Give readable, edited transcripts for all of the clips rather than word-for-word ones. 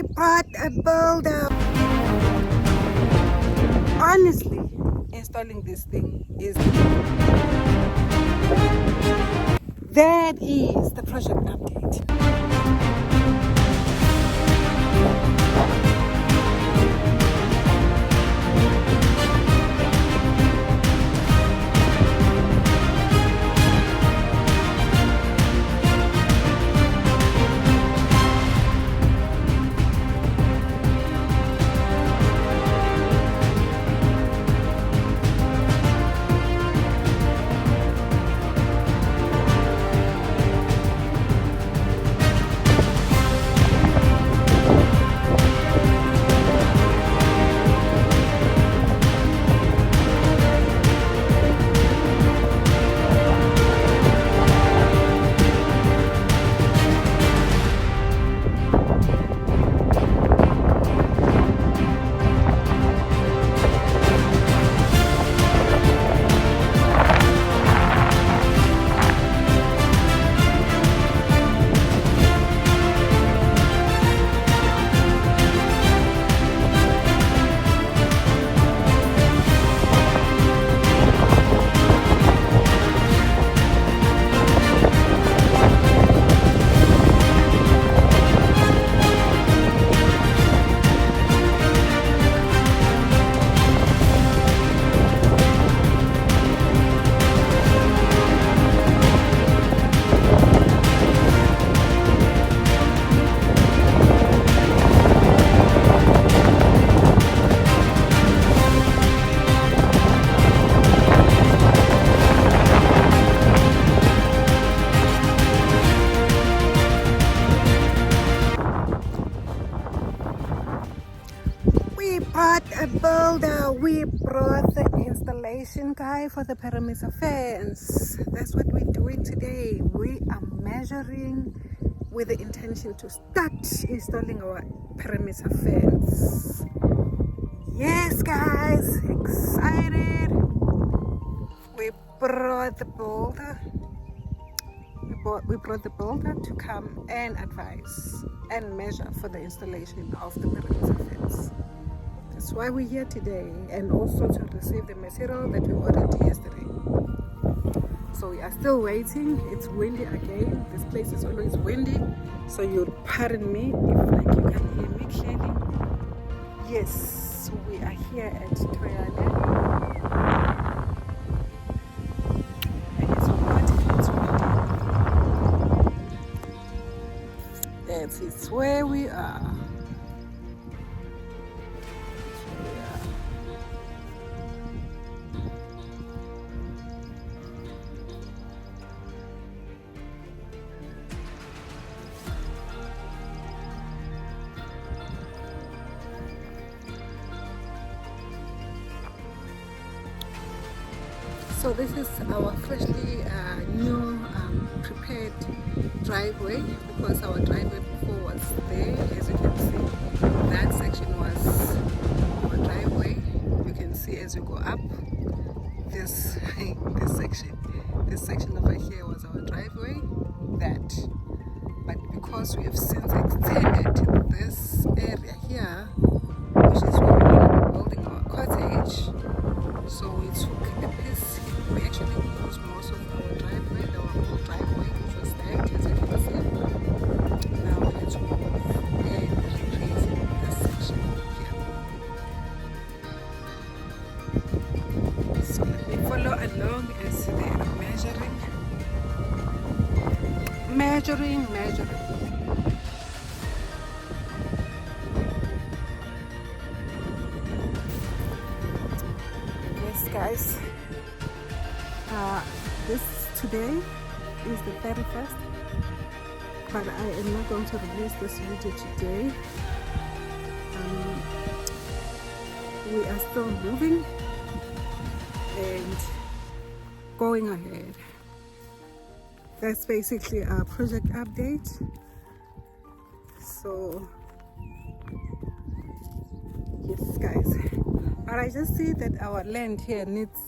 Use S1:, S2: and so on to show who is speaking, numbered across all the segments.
S1: We brought a builder. Honestly, installing this thing is... That is the project update. We brought a builder. We brought the installation guy for the perimeter fence. That's what we're doing today. We are measuring with the intention to start installing our perimeter fence. Yes, guys, excited. We brought the builder. We brought the builder to come and advise and measure for the installation of the perimeter fence. That's why we're here today, and also to receive the material that we ordered yesterday. So we are still waiting. It's windy again. This place is always windy, so you'll pardon me if you can hear me clearly. Yes, we are here at Rationale. And it's hot and it's windy. That is where we are. So this is our freshly new prepared driveway, because our driveway before was there. As you can see, that section was our driveway. You can see as you go up, this section over here was our driveway. But because we have since extended this area here, which is where we're going to be building our cottage, so we took a piece. We actually used most of our driveway, our old driveway, which was there, as you can see. Now we had to move and recreate this section here. So let me follow along as they are measuring. Yes, guys. This today is the 31st, but I am not going to release this video today. We are still moving and going ahead. That's basically our project update. So yes, guys, but I just see that our land here needs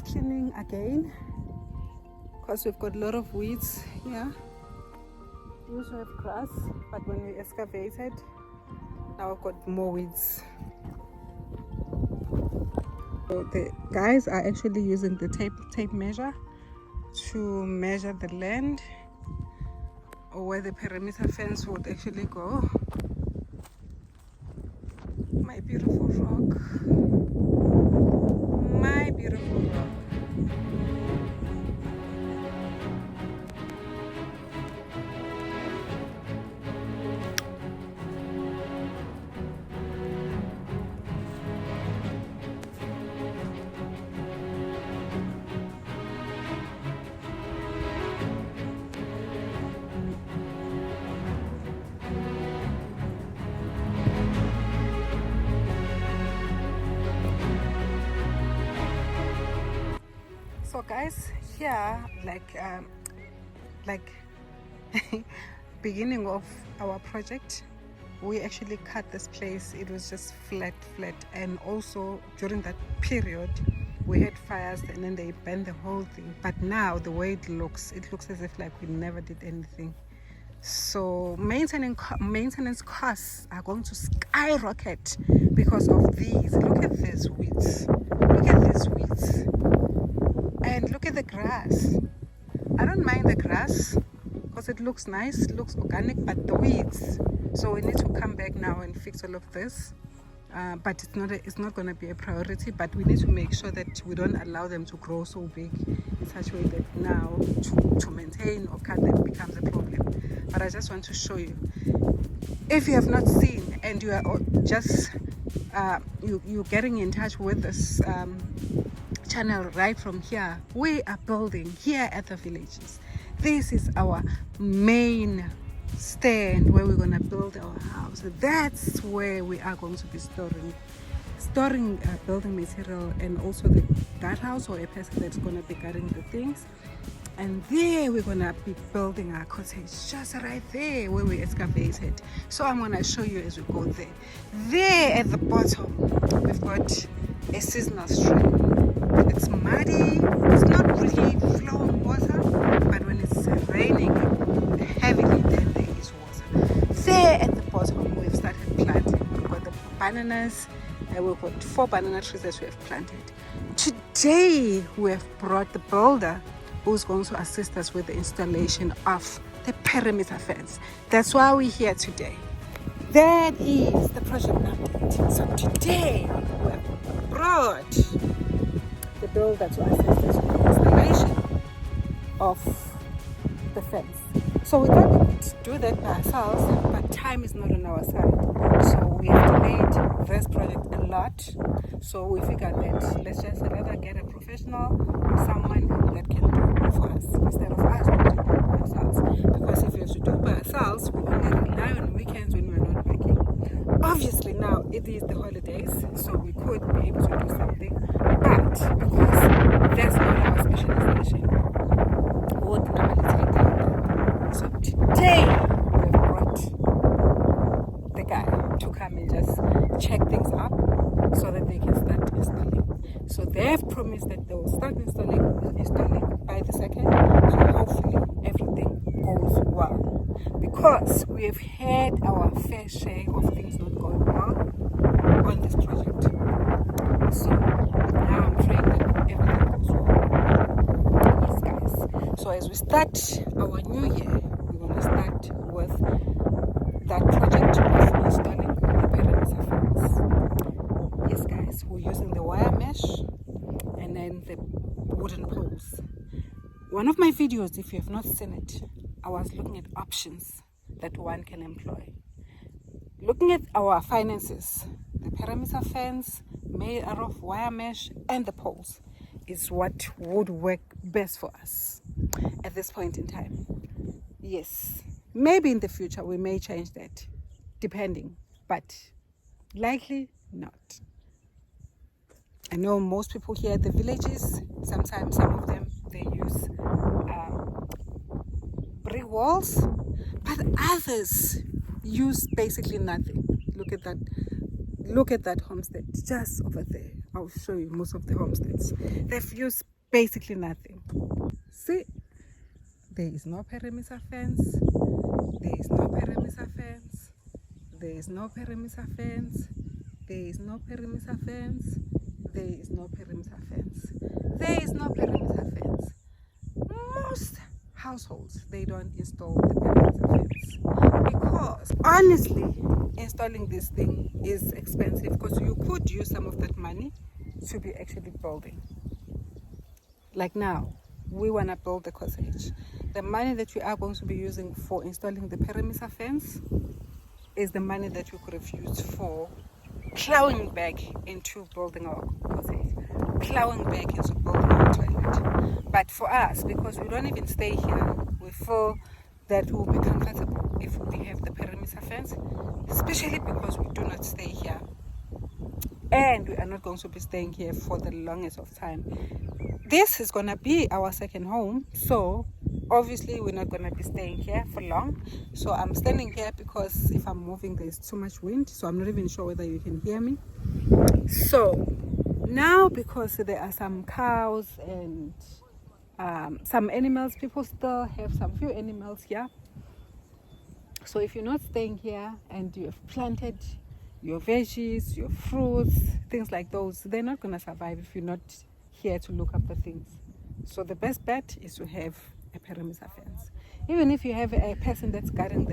S1: cleaning again, because we've got a lot of weeds here. used to have grass, but when we excavated, now I've got more weeds. So the guys are actually using the tape measure to measure the land or where the perimeter fence would actually go. My beautiful rock. My beautiful rock. So guys, here like beginning of our project, we actually cut this place. It was just flat, and also during that period we had fires and then they burned the whole thing. But now the way it looks as if like we never did anything. So maintenance costs are going to skyrocket because of these. Look at these weeds. Look at these weeds. And look at the grass. I don't mind the grass because it looks nice, it looks organic, but the weeds. So we need to come back now and fix all of this. But it's not going to be a priority, but we need to make sure that we don't allow them to grow so big in such a way that now to maintain or cut them becomes a problem. But I just want to show you, if you have not seen and you are just you're getting in touch with this channel right from here, we are building here at the villages. This is our main stand where we're going to build our house. That's where we are going to be storing building material, and also the guard house or a person that's going to be guarding the things. And there we're going to be building our cottage, just right there where we excavated. So I'm going to show you as we go there. There at the bottom we've got a seasonal stream. It's muddy, it's not really flowing water, but when it's raining heavily then there is water. There at the bottom we've started planting. We've got the bananas, and we've got 4 banana trees that we have planted. Today we have brought the builder who's going to assist us with the installation of the perimeter fence. That's why we're here today. That is the project update. So today we have brought the builder to assist us with the installation of the fence. So we thought we could do that by ourselves, but time is not on our side. So we have delayed this project a lot. So we figured that let's just rather get a professional, someone that can do it for us instead of us doing it ourselves. Because if we have to do it by ourselves, we only rely on weekends when we're not working. Obviously now it is the holidays, so we could be able to do something, but because that's not our specialization, we would normally take that. So today we have brought the guy to come and just check things up so that they can start installing. So they have promised that they will start installing by the 2nd. So hopefully everything goes well, because we have had our fair share of things not going well on this project. So now I'm praying that everything goes well. Yes, guys. So as we start our new year, we're going to start with that project of installing the perimeter fence. Yes, guys, we're using the wire mesh and then the wooden poles. One of my videos, if you have not seen it, I was looking at options that one can employ. Looking at our finances, the perimeter fence made out of wire mesh and the poles is what would work best for us at this point in time. Yes, maybe in the future we may change that, depending, but likely not. I know most people here at the villages, sometimes some of them, they use brick walls, but others use basically nothing. Look at that homestead just over there. I'll show you most of the homesteads. They've used basically nothing. See, there is no perimeter fence. there is no perimeter fence, there is no perimeter fence, there is no perimeter fence, there is no perimeter fence. Most households, they don't install the perimeter fence because honestly installing this thing is expensive, because you could use some of that money to be actually building. Like now, we want to build the cottage. The money that we are going to be using for installing the perimeter fence is the money that we could have used for plowing back into building our cottage, plowing back into building our toilet. But for us, because we don't even stay here, we feel that we'll be comfortable if we have the perimeter fence, especially because we do not stay here and we are not going to be staying here for the longest of time. This is gonna be our second home, so obviously we're not gonna be staying here for long. So I'm standing here because if I'm moving there's too much wind, so I'm not even sure whether you can hear me. So now, because there are some cows and some animals, people still have some few animals here. So if you're not staying here and you have planted your veggies, your fruits, things like those, they're not going to survive if you're not here to look after things. So the best bet is to have a perimeter fence. Even if you have a person that's guarding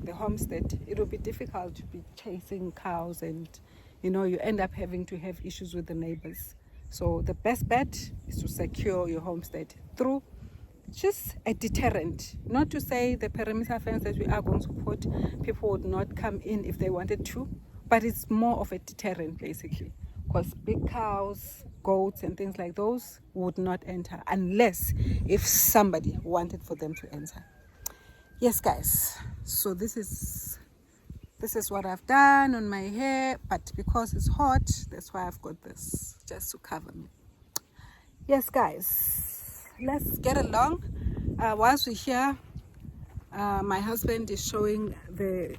S1: the homestead, it will be difficult to be chasing cows, and you end up having to have issues with the neighbors. So the best bet is to secure your homestead through just a deterrent. Not to say the perimeter fence that we are going to put, people would not come in if they wanted to, but it's more of a deterrent basically, because big cows, goats and things like those would not enter unless if somebody wanted for them to enter. Yes guys, so this is what I've done on my hair, but because it's hot, that's why I've got this just to cover me. Yes guys, let's get along. Whilst we're here, my husband is showing the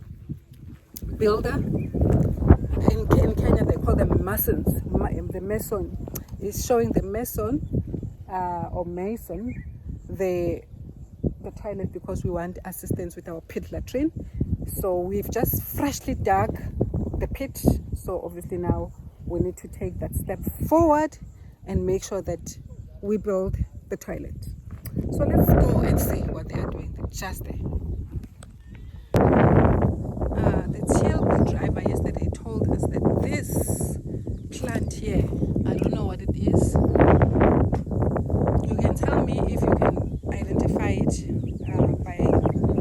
S1: builder. In Kenya they call them masons. The mason is showing the mason or mason the toilet, because we want assistance with our pit latrine. So we've just freshly dug the pit, so obviously now we need to take that step forward and make sure that we build the toilet. So let's go and see what they are doing just there. The TLB driver yesterday told us that this plant here, I don't know what it is. You can tell me if you can identify it by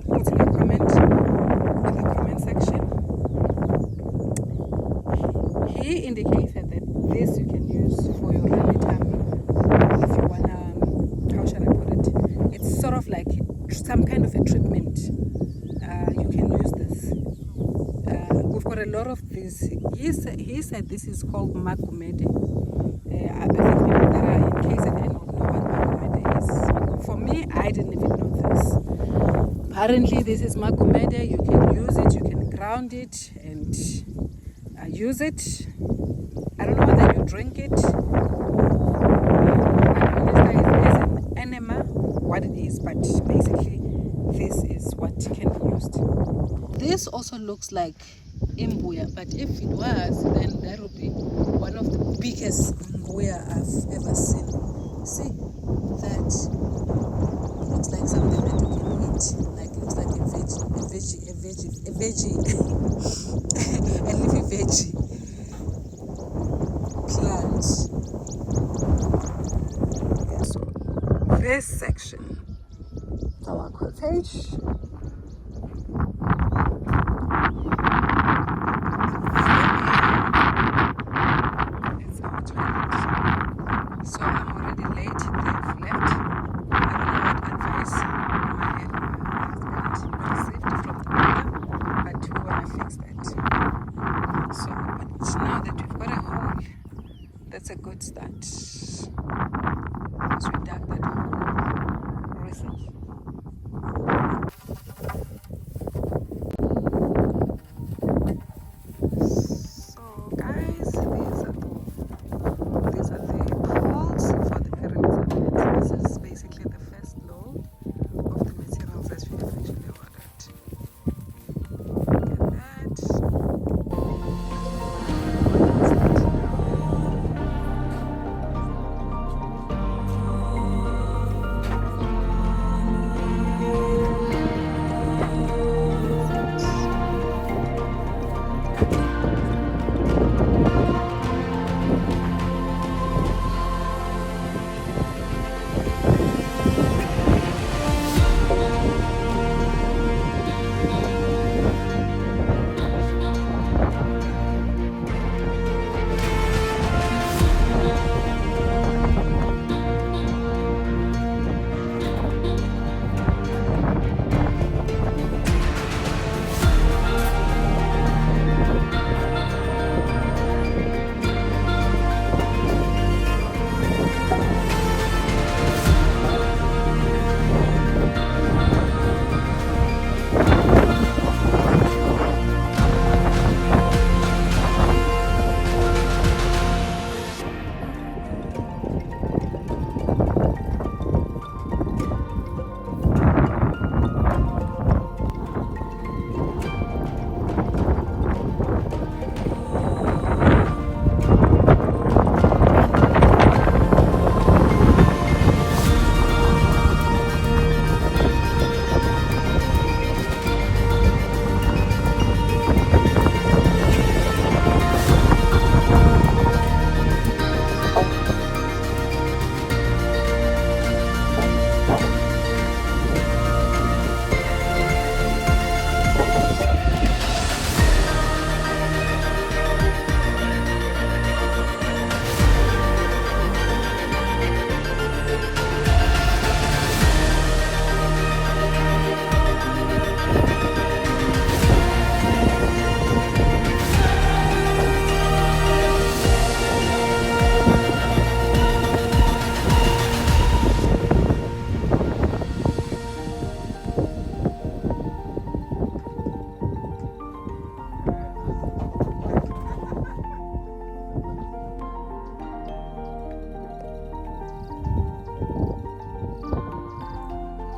S1: putting a comment in the comment section. He indicated that this you can use for your runny tummy if you wanna, how shall I put it? It's sort of like some kind of a treatment. You can use this. We've got a lot of this. He said this is called magumede. I think people that are in KZN would know what magumede is. For me, I didn't even know this. Apparently, this is magumede. You can use it, you can ground it and use it. I don't know whether you drink it. I don't understand as an enema what it is, but basically, this is what can be used. This also looks like imbuya, but if it was, then that would be one of the biggest imbuya I've ever seen. See, that looks like something that you can eat. Like it looks like a leafy veggie plant. Yeah, so this section, our cottage. That's a good start. Because we dug that hole recently. So guys, these are the poles for the perimeter fence. This is basically the first load of the materials that we have actually ordered. Look at that.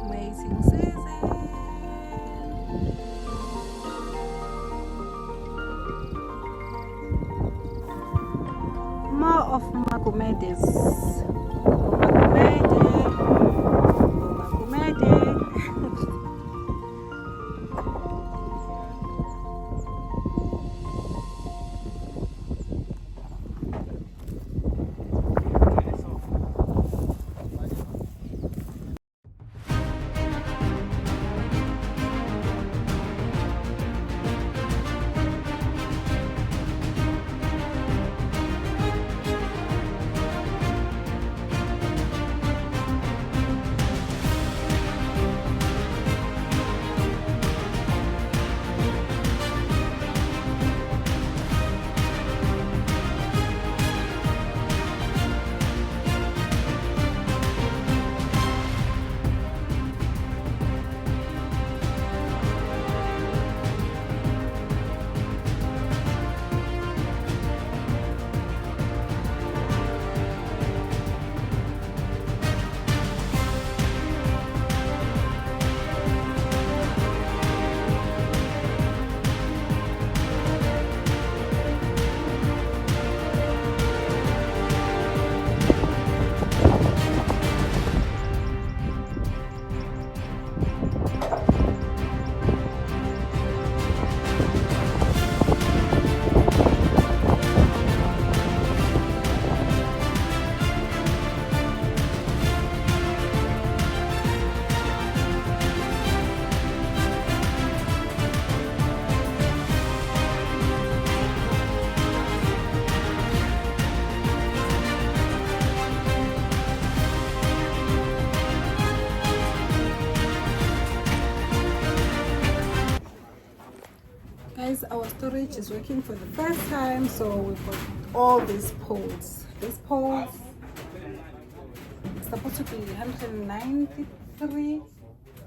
S1: Amazing season. More of Magumedes. Guys, our storage is working for the first time, so we've got all these poles. These poles are supposed to be 193.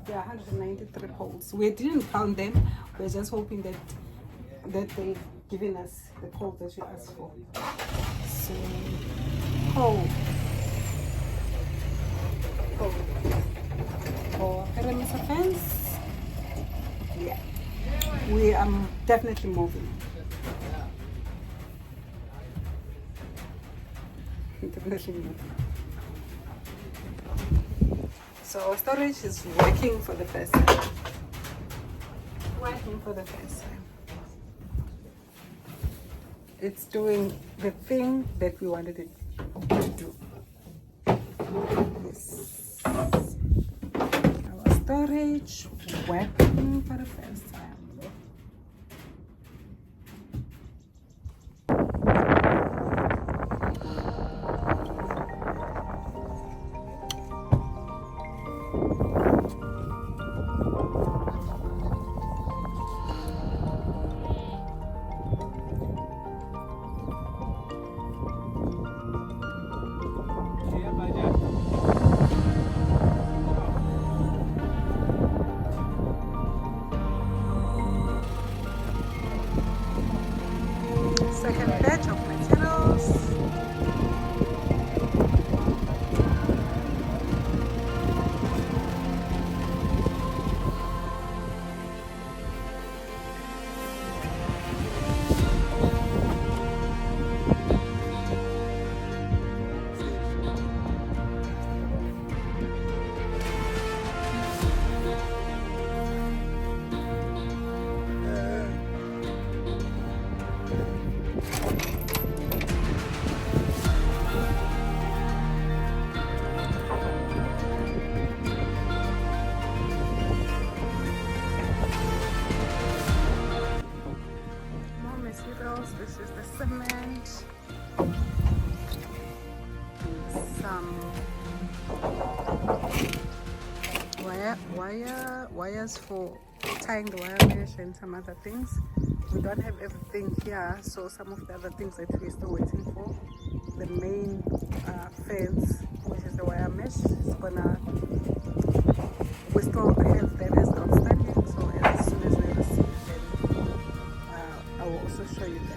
S1: There are 193 poles. We didn't count them. We're just hoping that they've given us the poles that we asked for. So, for perimeter fence. Yeah. We are definitely moving. Definitely moving. So our storage is working for the first time. Working for the first time. it's doing the thing that we wanted it to do. Yes. Our storage working for the first time. Second batch of materials. More materials. This is the cement. Some wires for tying the wire mesh and some other things. We don't have everything here, so some of the other things that we're still waiting for. The main fence, which is the wire mesh, is gonna, we still have that as outstanding, so as soon as we receive it, I will also show you that.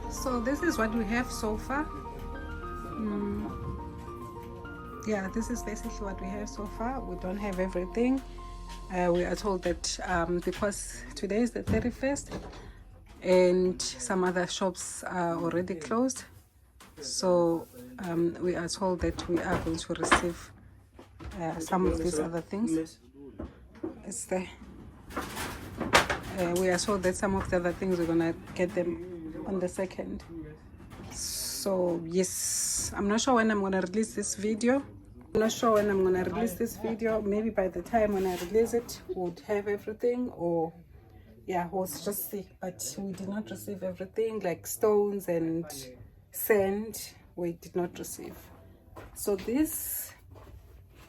S1: So this is what we have so far. Yeah, this is basically what we have so far. We don't have everything. We are told that because today is the 31st and some other shops are already closed, so we are told that we are going to receive some of these other things. It's there. We are told that some of the other things we're gonna get them on the 2nd. So yes, I'm not sure when I'm gonna release this video. Maybe by the time when I release it, we'll have everything, or yeah, we'll just see. But we did not receive everything, like stones and sand. We did not receive. So this,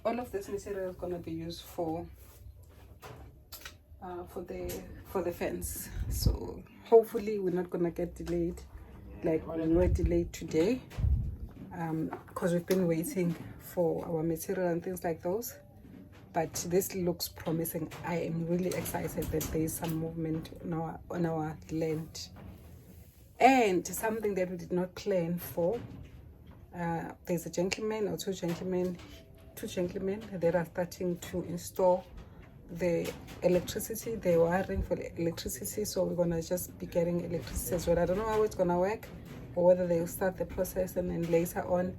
S1: all of this material is gonna be used for the fence. So hopefully we're not gonna get delayed like we were delayed today, because we've been waiting for our material and things like those. But this looks promising. I am really excited that there is some movement on our land. And something that we did not plan for, there's a gentleman or two gentlemen that are starting to install the electricity, the wiring for the electricity. So we're gonna just be getting electricity as well. I don't know how it's gonna work, or whether they'll start the process and then later on,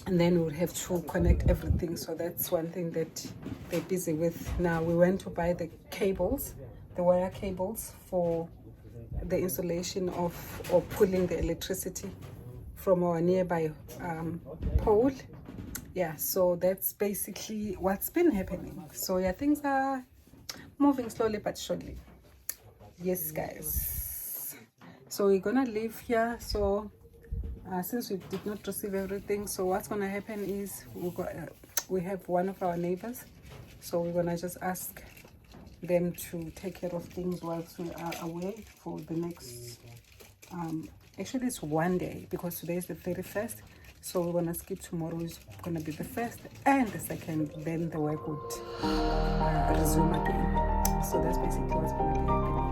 S1: and then we'll have to connect everything. So that's one thing that they're busy with now. We went to buy the cables, the wire cables for the installation of, or pulling the electricity from our nearby pole. Yeah, so that's basically what's been happening. So yeah, things are moving slowly but surely. Yes, guys. So we're gonna leave here. So since we did not receive everything, so what's gonna happen is we have one of our neighbors, so we're gonna just ask them to take care of things whilst we are away for the next actually it's one day, because today is the 31st, so we're gonna skip tomorrow. Is gonna be the 1st and the 2nd, then the work would resume again. So that's basically what's gonna be happening.